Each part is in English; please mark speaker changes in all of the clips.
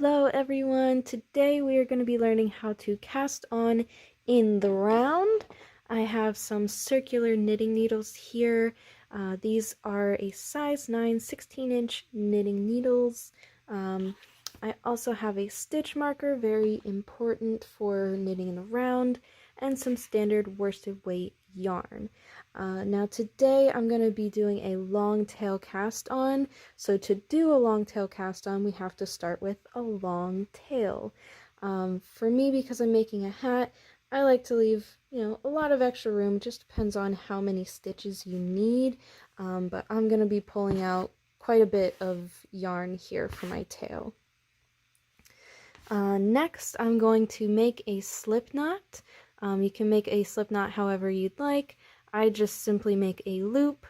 Speaker 1: Hello everyone! Today we are going to be learning how to cast on in the round. I have some circular knitting needles here. These are a size 9 16-inch knitting needles. I also have a stitch marker, very important for knitting in the round, and some standard worsted weight yarn. Now today I'm going to be doing a long tail cast on. So to do a long tail cast on, we have to start with a long tail. For me, because I'm making a hat, I like to leave, a lot of extra room. It just depends on how many stitches you need. But I'm going to be pulling out quite a bit of yarn here for my tail. Next, I'm going to make a slip knot. You can make a slip knot however you'd like. I just simply make a loop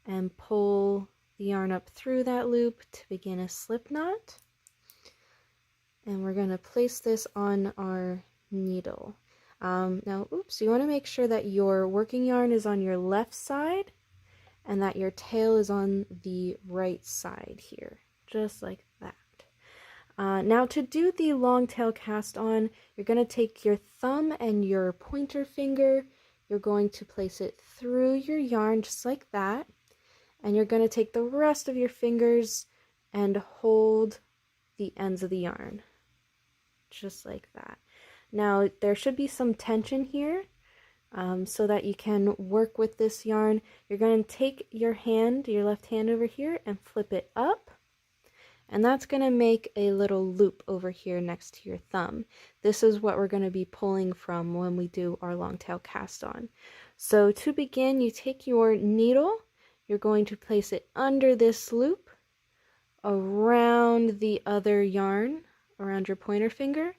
Speaker 1: and pull the yarn up through that loop to begin a slip knot. And we're going to place this on our needle. Now, you want to make sure that your working yarn is on your left side and that your tail is on the right side here, just like that. Now to do the long tail cast on, you're going to take your thumb and your pointer finger, you're going to place it through your yarn just like that, and you're going to take the rest of your fingers and hold the ends of the yarn, just like that. Now there should be some tension here so that you can work with this yarn. You're going to take your hand, your left hand over here, and flip it up. And that's going to make a little loop over here next to your thumb. This is what we're going to be pulling from when we do our long tail cast on. So to begin, you take your needle, you're going to place it under this loop, around the other yarn, around your pointer finger,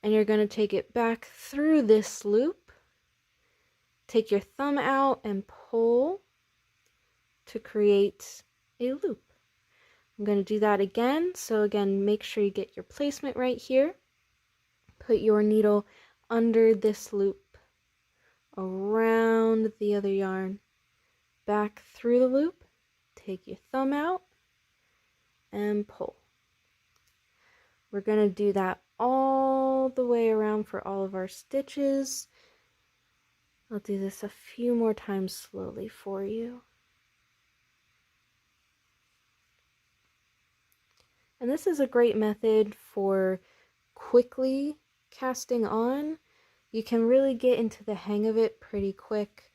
Speaker 1: and you're going to take it back through this loop, take your thumb out and pull to create a loop. I'm going to do that again. So again, make sure you get your placement right here. Put your needle under this loop, around the other yarn, back through the loop, take your thumb out, and pull. We're going to do that all the way around for all of our stitches. I'll do this a few more times slowly for you. And this is a great method for quickly casting on. You can really get into the hang of it pretty quick.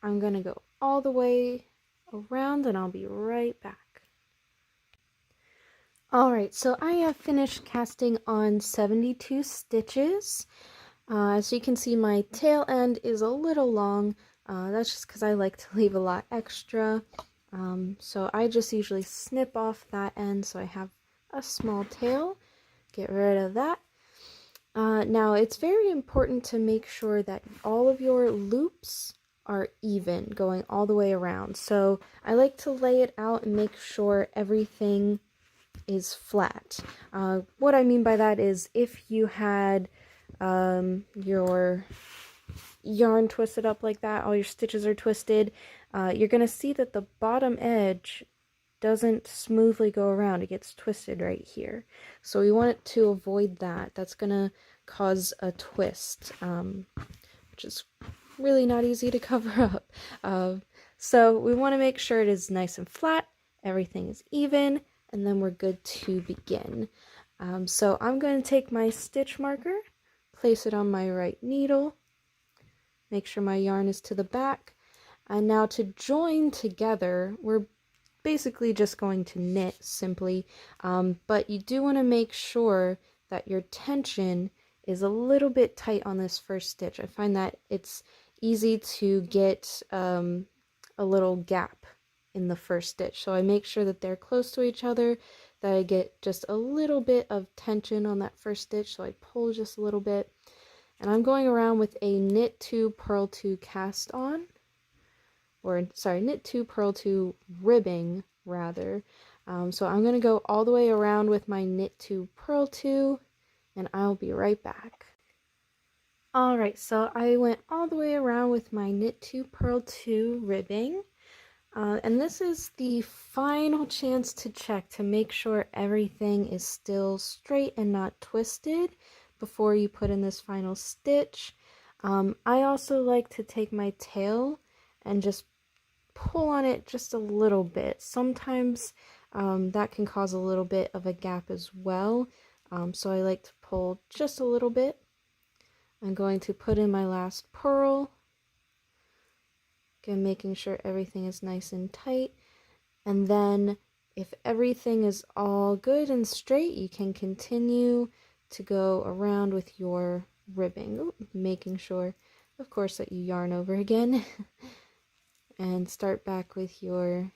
Speaker 1: I'm going to go all the way around and I'll be right back. Alright, so I have finished casting on 72 stitches. As you can see, my tail end is a little long. That's just because I like to leave a lot extra. So I just usually snip off that end so I have a small tail. Get rid of that. Now it's very important to make sure that all of your loops are even, going all the way around. So I like to lay it out and make sure everything is flat. What I mean by that is if you had your yarn twisted up like that, all your stitches are twisted, you're going to see that the bottom edge doesn't smoothly go around. It gets twisted right here. So we want to avoid that. That's going to cause a twist, which is really not easy to cover up. So we want to make sure it is nice and flat, everything is even, and then we're good to begin. So I'm going to take my stitch marker, place it on my right needle, make sure my yarn is to the back, and now to join together, we're basically just going to knit simply, but you do want to make sure that your tension is a little bit tight on this first stitch. I find that it's easy to get a little gap in the first stitch, so I make sure that they're close to each other, that I get just a little bit of tension on that first stitch, so I pull just a little bit. And I'm going around with a knit 2 purl 2 cast on, or sorry, knit 2 purl 2 ribbing rather. So I'm going to go all the way around with my knit 2 purl 2 and I'll be right back. Alright, so I went all the way around with my knit 2 purl 2 ribbing. And this is the final chance to check to make sure everything is still straight and not twisted before you put in this final stitch. I also like to take my tail and just pull on it just a little bit. Sometimes that can cause a little bit of a gap as well. So I like to pull just a little bit. I'm going to put in my last purl. Again, making sure everything is nice and tight. And then if everything is all good and straight, you can continue to go around with your ribbing. Ooh, making sure, of course, that you yarn over again. And start back with your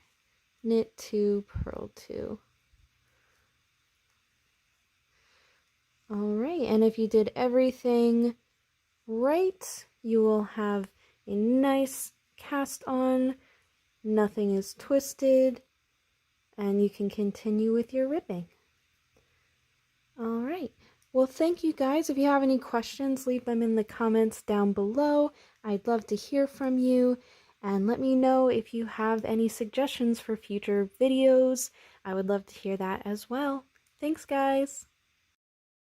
Speaker 1: knit 2, purl 2. Alright, and if you did everything right, you will have a nice cast on, nothing is twisted, and you can continue with your ribbing. Alright, well thank you guys. If you have any questions, leave them in the comments down below. I'd love to hear from you, and let me know if you have any suggestions for future videos. I would love to hear that as well. Thanks guys!